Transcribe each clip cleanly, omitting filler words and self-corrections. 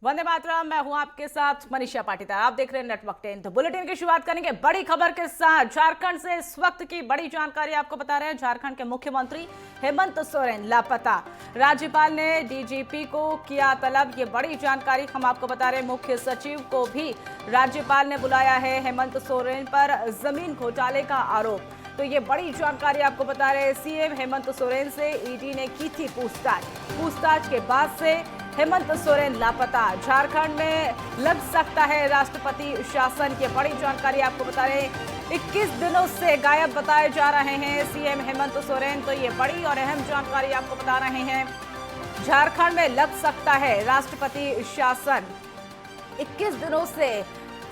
वंदे मातरम। मैं हूं आपके साथ मनीषा पाटीदार। आप देख रहे हैं नेटवर्क 10। तो बुलेटिन की शुरुआत करेंगे बड़ी खबर के साथ। झारखंड से इस वक्त की बड़ी जानकारी आपको बता रहे हैं। झारखंड के मुख्यमंत्री हेमंत सोरेन लापता। राज्यपाल ने डीजीपी को किया तलब। ये बड़ी जानकारी हम आपको बता रहे हैं। मुख्य सचिव को भी राज्यपाल ने बुलाया है। हेमंत सोरेन पर जमीन घोटाले का आरोप। तो ये बड़ी जानकारी आपको बता रहे हैं। सीएम हेमंत सोरेन से ईडी ने की थी पूछताछ के बाद से हेमंत सोरेन लापता। झारखंड में लग सकता है राष्ट्रपति शासन की बड़ी जानकारी आपको बता रहे हैं। 21 दिनों से गायब बताए जा रहे हैं सीएम हेमंत सोरेन। तो ये बड़ी और अहम जानकारी आपको बता रहे हैं। झारखंड में लग सकता है राष्ट्रपति शासन। 21 दिनों से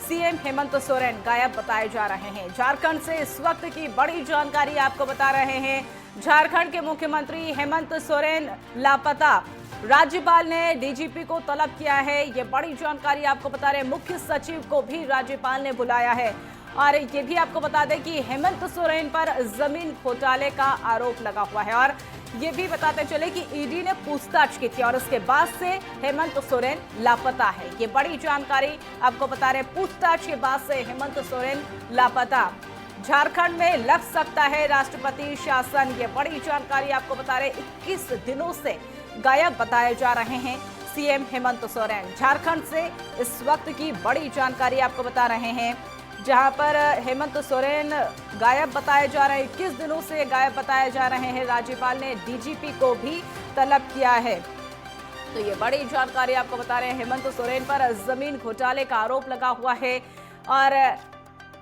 सीएम हेमंत सोरेन गायब बताए जा रहे हैं। झारखंड से इस वक्त की बड़ी जानकारी आपको बता रहे हैं। झारखंड के मुख्यमंत्री हेमंत सोरेन लापता। राज्यपाल ने डीजीपी को तलब किया है। ये बड़ी जानकारी आपको बता रहे हैं। मुख्य सचिव को भी राज्यपाल ने बुलाया है। और ये भी आपको बता दें कि हेमंत सोरेन पर जमीन घोटाले का आरोप लगा हुआ है। और ये भी बताते चले कि ईडी ने पूछताछ की थी और उसके बाद से हेमंत सोरेन लापता है। ये बड़ी जानकारी आपको बता रहे हैं। पूछताछ के बाद से हेमंत सोरेन लापता। झारखंड में लग सकता है राष्ट्रपति शासन। ये बड़ी जानकारी आपको बता रहे 21 दिनों से गायब बताए जा रहे हैं सीएम हेमंत सोरेन। झारखंड से इस वक्त की बड़ी जानकारी आपको बता रहे हैं, जहां पर हेमंत सोरेन गायब बताए जा रहे हैं। 21 दिनों से गायब बताए जा रहे हैं। राज्यपाल ने डीजीपी को भी तलब किया है। तो ये बड़ी जानकारी आपको बता रहे हैं। हेमंत सोरेन पर जमीन घोटाले का आरोप लगा हुआ है और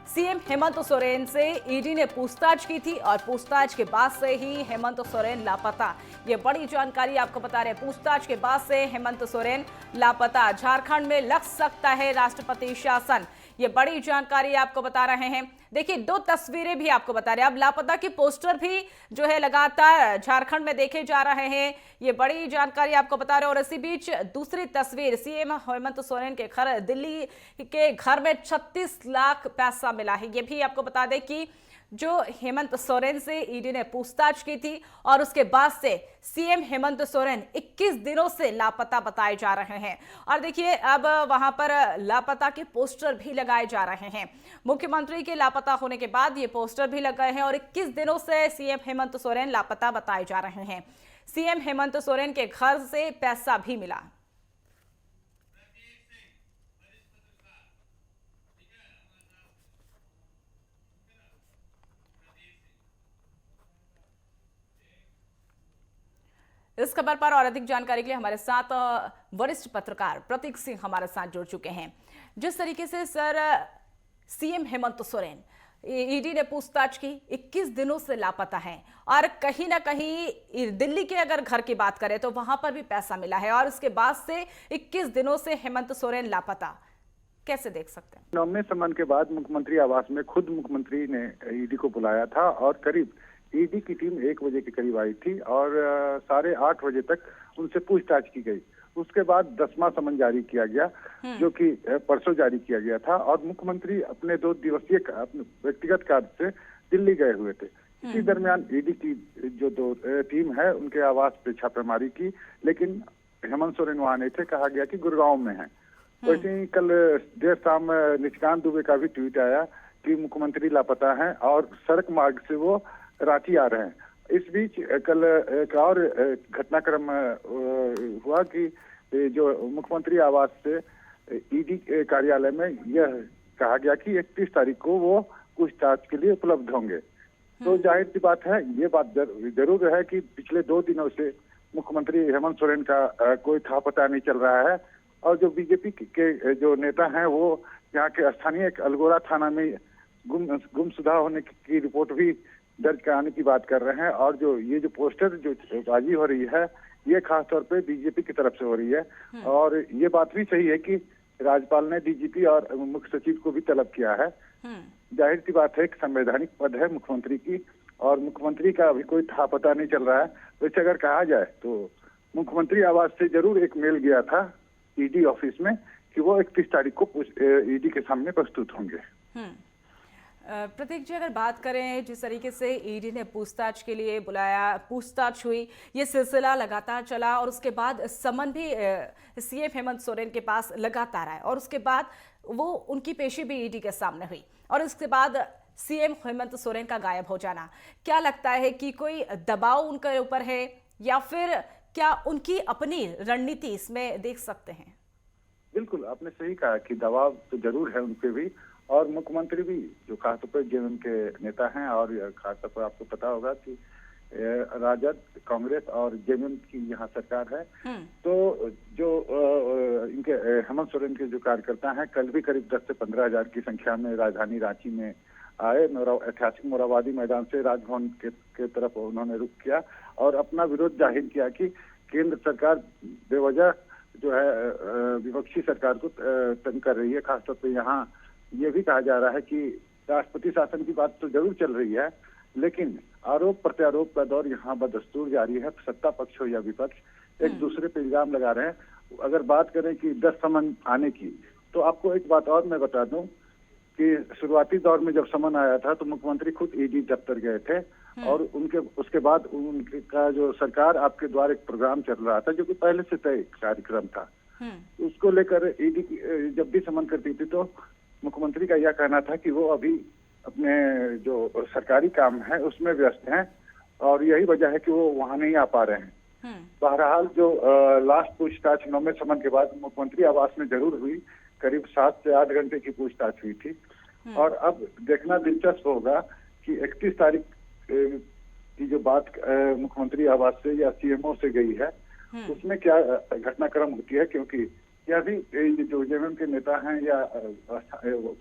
सीएम हेमंत सोरेन से ईडी ने पूछताछ की थी और पूछताछ के बाद से ही हेमंत सोरेन लापता। ये बड़ी जानकारी आपको बता रहे हैं। पूछताछ के बाद से हेमंत सोरेन लापता। झारखंड में लग सकता है राष्ट्रपति शासन। ये बड़ी जानकारी आपको बता रहे हैं। देखिए, दो तस्वीरें भी आपको बता रहे हैं। अब लापता की पोस्टर भी जो है लगातार झारखंड में देखे जा रहे हैं। ये बड़ी जानकारी आपको बता रहे हैं। और इसी बीच दूसरी तस्वीर, सीएम हेमंत सोरेन के घर, दिल्ली के घर में 36 लाख पैसा मिला है। ये भी आपको बता दें कि जो हेमंत सोरेन से ईडी ने पूछताछ की थी और उसके बाद से सीएम हेमंत सोरेन 21 दिनों से लापता बताए जा रहे हैं। और देखिए, अब वहां पर लापता के पोस्टर भी लगाए जा रहे हैं। मुख्यमंत्री के लापता होने के बाद ये पोस्टर भी लगाए हैं और 21 दिनों से सीएम हेमंत सोरेन लापता बताए जा रहे हैं। सीएम हेमंत सोरेन के घर से पैसा भी मिला। इस खबर पर और अधिक जानकारी के लिए हमारे साथ वरिष्ठ पत्रकार प्रतीक सिंह हमारे साथ जुड़ चुके हैं। जिस तरीके से sir CM Hemant Soren, ED ने पूछताछ की, 21 दिनों से लापता हैं और कहीं ना कहीं दिल्ली के अगर घर की बात करें तो वहां पर भी पैसा मिला है और उसके बाद से 21 दिनों से हेमंत सोरेन लापता। कैसे देख सकते हैं? नौवें सम्मान के बाद मुख्यमंत्री आवास में खुद मुख्यमंत्री ने ईडी को बुलाया था और करीब ईडी की टीम 1 बजे के करीब आई थी और 8:30 बजे तक उनसे पूछताछ की गई। उसके बाद 10वां समन जारी किया गया, जो कि परसों जारी किया गया था। और मुख्यमंत्री अपने 2 दिवसीय व्यक्तिगत कार्य से दिल्ली गए हुए थे। इसी दरमियान ईडी की जो 2 टीम है उनके आवास पे छापेमारी की, लेकिन हेमंत सोरेन वहां नहीं थे। कहा गया कि गुड़गांव में है। वैसे ही कल देर शाम निशिकांत दुबे का भी ट्वीट आया कि मुख्यमंत्री लापता हैं और सड़क मार्ग से वो रांची आ रहे हैं। इस बीच कल एक और घटनाक्रम हुआ कि जो मुख्यमंत्री आवास से ईडी कार्यालय में यह कहा गया कि 31 तारीख को वो पूछताछ के लिए उपलब्ध होंगे। तो जाहिर सी बात है, ये बात जरूर है कि पिछले 2 दिनों से मुख्यमंत्री हेमंत सोरेन का कोई था पता नहीं चल रहा है। और जो बीजेपी के जो नेता हैं वो यहाँ के स्थानीय अलगोरा थाना में गुमशुदा होने की रिपोर्ट भी दर्ज कराने की बात कर रहे हैं। और जो पोस्टर जो बाजी हो रही है, ये खासतौर पे बीजेपी की तरफ से हो रही है। और ये बात भी सही है कि राज्यपाल ने डीजीपी और मुख्य सचिव को भी तलब किया है। जाहिर सी बात है कि संवैधानिक पद है मुख्यमंत्री की और मुख्यमंत्री का अभी कोई था पता नहीं चल रहा है। वैसे अगर कहा जाए तो मुख्यमंत्री आवास से जरूर एक मेल गया था ईडी ऑफिस में कि वो 31 तारीख को ईडी के सामने प्रस्तुत होंगे। प्रतीक जी, अगर बात करें जिस तरीके से ईडी ने पूछताछ के लिए बुलाया, पूछताछ हुई, ये सिलसिला लगातार चला और उसके बाद समन भी सीएम हेमंत सोरेन के पास लगातार आया और उसके बाद वो उनकी पेशी भी ईडी के सामने हुई और उसके बाद सीएम हेमंत सोरेन का गायब हो जाना, क्या लगता है कि कोई दबाव उनके ऊपर है या फिर क्या उनकी अपनी रणनीति इसमें देख सकते हैं? बिल्कुल, आपने सही कहा कि दबाव तो जरूर है उनके भी, और मुख्यमंत्री भी जो खासतौर पर जेएमएम के नेता हैं, और खासतौर पर आपको पता होगा कि राजद, कांग्रेस और जेएमएम की यहाँ सरकार है। तो जो इनके हेमंत सोरेन के जो कार्यकर्ता हैं, कल भी करीब 10 से 15 हजार की संख्या में राजधानी रांची में आए। ऐतिहासिक मोरहाबादी मैदान से राजभवन के तरफ उन्होंने रुख किया और अपना विरोध जाहिर किया कि केंद्र सरकार बेवजह जो है विपक्षी सरकार को तंग कर रही है। खासतौर पर यहाँ ये भी कहा जा रहा है कि राष्ट्रपति शासन की बात तो जरूर चल रही है, लेकिन आरोप प्रत्यारोप का दौर यहाँ बदस्तूर जारी है। सत्ता पक्ष हो या विपक्ष एक दूसरे पे इल्जाम लगा रहे हैं। अगर बात करें कि 10 समन आने की, तो आपको एक बात और मैं बता दूं कि शुरुआती दौर में जब समन आया था तो मुख्यमंत्री खुद ईडी दफ्तर गए थे और उसके बाद उनका जो सरकार आपके द्वार एक प्रोग्राम चल रहा था जो कि पहले से तय कार्यक्रम था। उसको लेकर ईडी जब भी समन करती थी तो मुख्यमंत्री का यह कहना था कि वो अभी अपने जो सरकारी काम है उसमें व्यस्त हैं और यही वजह है कि वो वहां नहीं आ पा रहे हैं। बहरहाल जो लास्ट पूछताछ 9वें समन के बाद मुख्यमंत्री आवास में जरूर हुई, करीब 7 से 8 घंटे की पूछताछ हुई थी। और अब देखना दिलचस्प होगा कि 31 तारीख की जो बात मुख्यमंत्री आवास से या सीएमओ से गई है उसमें क्या घटनाक्रम होती है, क्योंकि यह भी जो जेएमएम के नेता हैं या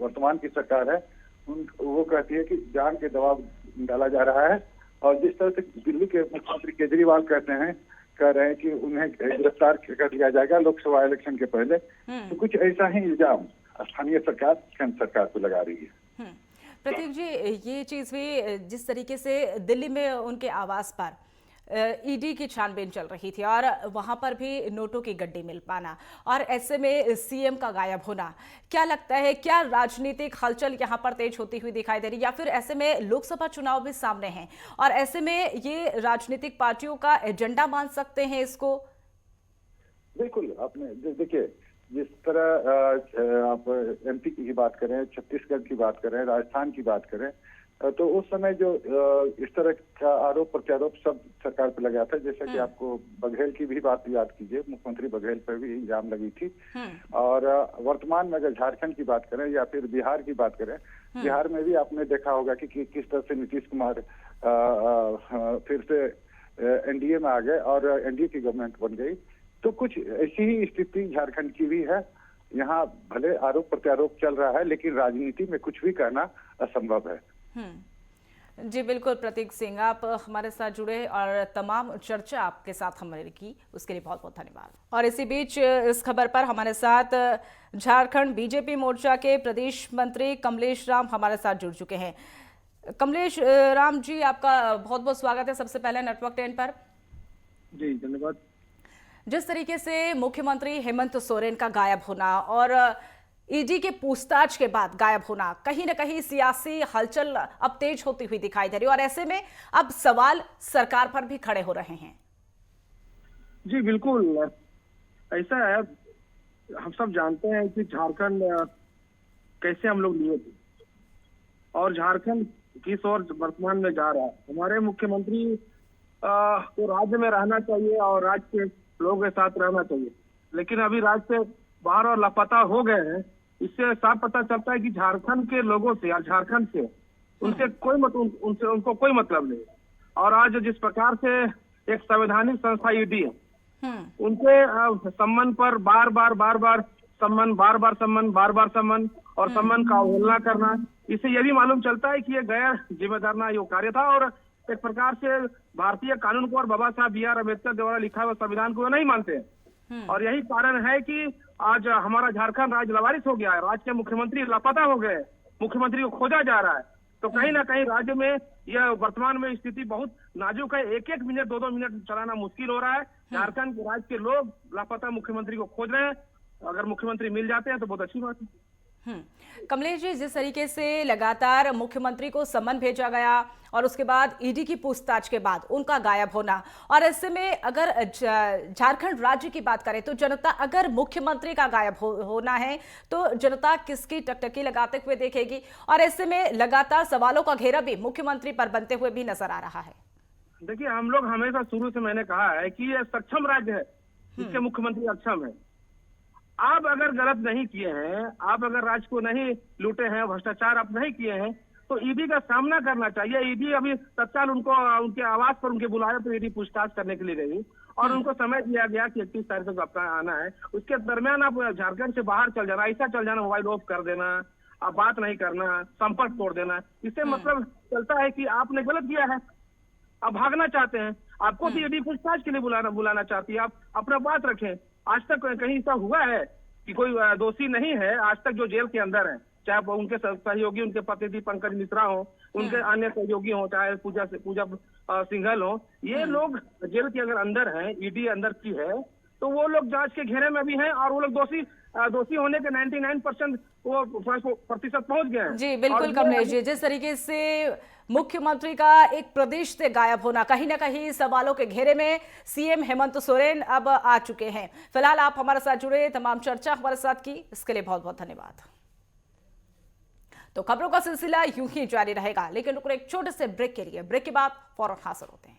वर्तमान की सरकार है वो कहती है कि जान के दबाव डाला जा रहा है। और जिस तरह से दिल्ली के मुख्यमंत्री केजरीवाल कह रहे हैं कि उन्हें गिरफ्तार कर लिया जाएगा लोकसभा इलेक्शन के पहले, तो कुछ ऐसा ही इल्जाम स्थानीय सरकार केंद्र सरकार को लगा रही है। प्रतीक जी, ये चीज भी जिस तरीके से दिल्ली में उनके आवास पर ईडी की छानबीन चल रही थी और वहां पर भी नोटों की गड्डी मिल पाना और ऐसे में सीएम का गायब होना, क्या लगता है क्या राजनीतिक हलचल यहां पर तेज होती हुई दिखाई दे रही, या फिर ऐसे में लोकसभा चुनाव भी सामने हैं और ऐसे में ये राजनीतिक पार्टियों का एजेंडा मान सकते हैं इसको? बिल्कुल, आपने देखिए जिस तरह आप एमपी की बात करें, छत्तीसगढ़ की बात करें, राजस्थान की बात करें, तो उस समय जो इस तरह का आरोप प्रत्यारोप सब सरकार पे लगा था। जैसे कि आपको बघेल की भी बात याद कीजिए, मुख्यमंत्री बघेल पर भी इल्जाम लगी थी। और वर्तमान में अगर झारखंड की बात करें या फिर बिहार की बात करें, बिहार में भी आपने देखा होगा कि किस तरह से नीतीश कुमार फिर से एनडीए में आ गए और एनडीए की गवर्नमेंट बन गई। तो कुछ ऐसी ही स्थिति झारखंड की भी है। यहाँ भले आरोप प्रत्यारोप चल रहा है लेकिन राजनीति में कुछ भी कहना असंभव है। जी बिल्कुल प्रतीक सिंह, आप हमारे साथ जुड़े और तमाम चर्चा आपके साथ हमारे की उसके लिए बहुत बहुत धन्यवाद। और इसी बीच इस खबर पर हमारे साथ झारखंड बीजेपी मोर्चा के प्रदेश मंत्री कमलेश राम हमारे साथ जुड़ चुके हैं। कमलेश राम जी, आपका बहुत बहुत स्वागत है सबसे पहले नेटवर्क 10 पर। जी धन्यवाद। जिस तरीके से मुख्यमंत्री हेमंत सोरेन का गायब होना और ईडी के पूछताछ के बाद गायब होना, कहीं ना कहीं सियासी हलचल अब तेज होती हुई दिखाई दे रही है और ऐसे में अब सवाल सरकार पर भी खड़े हो रहे हैं। जी बिल्कुल ऐसा है। हम सब जानते हैं कि झारखंड कैसे हम लोग लिए थे और झारखंड किस ओर वर्तमान में जा रहा है। हमारे मुख्यमंत्री को राज्य में रहना चाहिए और राज्य के लोगों के साथ रहना चाहिए, लेकिन अभी राज्य से बाहर और लापता हो गए हैं। इससे साफ पता चलता है कि झारखंड के लोगों से या झारखंड से उनसे उनको कोई मतलब नहीं। और आज जिस प्रकार से एक संवैधानिक संस्था ईडी है, उनके सम्मान पर बार बार सम्मान और सम्मान का अवहेलना करना, इससे यह भी मालूम चलता है कि ये गैर जिम्मेदाराना यो कार्य था और एक प्रकार से भारतीय कानून को और बाबा साहब बी आर अम्बेडकर द्वारा लिखा हुआ संविधान को नहीं मानते हैं। और यही कारण है कि आज हमारा झारखंड राज्य लवारिस हो गया है। राज्य के मुख्यमंत्री लापता हो गए, मुख्यमंत्री को खोजा जा रहा है। तो कहीं ना कहीं राज्य में यह वर्तमान में स्थिति बहुत नाजुक है। 1-1 मिनट 2-2 मिनट चलाना मुश्किल हो रहा है। झारखंड के राज्य के लोग लापता मुख्यमंत्री को खोज रहे हैं। अगर मुख्यमंत्री मिल जाते हैं तो बहुत अच्छी बात है। कमलेश जी, जिस तरीके से लगातार मुख्यमंत्री को सम्मन भेजा गया और उसके बाद ईडी की पूछताछ के बाद उनका गायब होना, और ऐसे में अगर झारखंड राज्य की बात करें तो जनता, अगर मुख्यमंत्री का गायब होना है तो जनता किसकी टकटकी लगाते हुए देखेगी, और ऐसे में लगातार सवालों का घेरा भी मुख्यमंत्री पर बनते हुए भी नजर आ रहा है। देखिए, हम लोग हमेशा शुरू से मैंने कहा है कि यह सक्षम राज्य है, इसके मुख्यमंत्री अक्षम है। आप अगर गलत नहीं किए हैं, आप अगर राज्य को नहीं लूटे हैं, भ्रष्टाचार आप नहीं किए हैं, तो ईडी का सामना करना चाहिए। ईडी अभी तत्काल उनको उनके आवास पर उनके बुलाया तो ईडी पूछताछ करने के लिए गई और उनको समय दिया गया कि 31 तारीख तक आपका आना है। उसके दरमियान आप झारखंड से बाहर चल जाना, ऐसा चल जाना, मोबाइल ऑफ कर देना, आप बात नहीं करना, संपर्क तोड़ देना, इससे मतलब चलता है कि आपने गलत किया है, आप भागना चाहते हैं। आपको तो ईडी पूछताछ के लिए बुलाना चाहती है, आप अपना बात रखें। आज तक कहीं ऐसा हुआ है कि कोई दोषी नहीं है आज तक जो जेल के अंदर है, चाहे उनके सहयोगी, उनके पति पंकज मिश्रा हो, उनके अन्य सहयोगी हो, चाहे पूजा सिंघल हो, ये लोग जेल के अगर अंदर हैं, ईडी अंदर की है, तो वो लोग जांच के घेरे में भी हैं और वो लोग दोषी होने के 99% वो प्रतिशत पहुंच गए हैं। जी बिल्कुल कमलेश जी, जिस तरीके से मुख्यमंत्री का एक प्रदेश से गायब होना, कहीं ना कहीं सवालों के घेरे में सीएम हेमंत सोरेन अब आ चुके हैं। फिलहाल आप हमारे साथ जुड़े, तमाम चर्चा हमारे साथ की, इसके लिए बहुत बहुत धन्यवाद। तो खबरों का सिलसिला यूं ही जारी रहेगा, लेकिन रुक एक छोटे से ब्रेक के लिए, ब्रेक के बाद फौरन हाजिर होते हैं।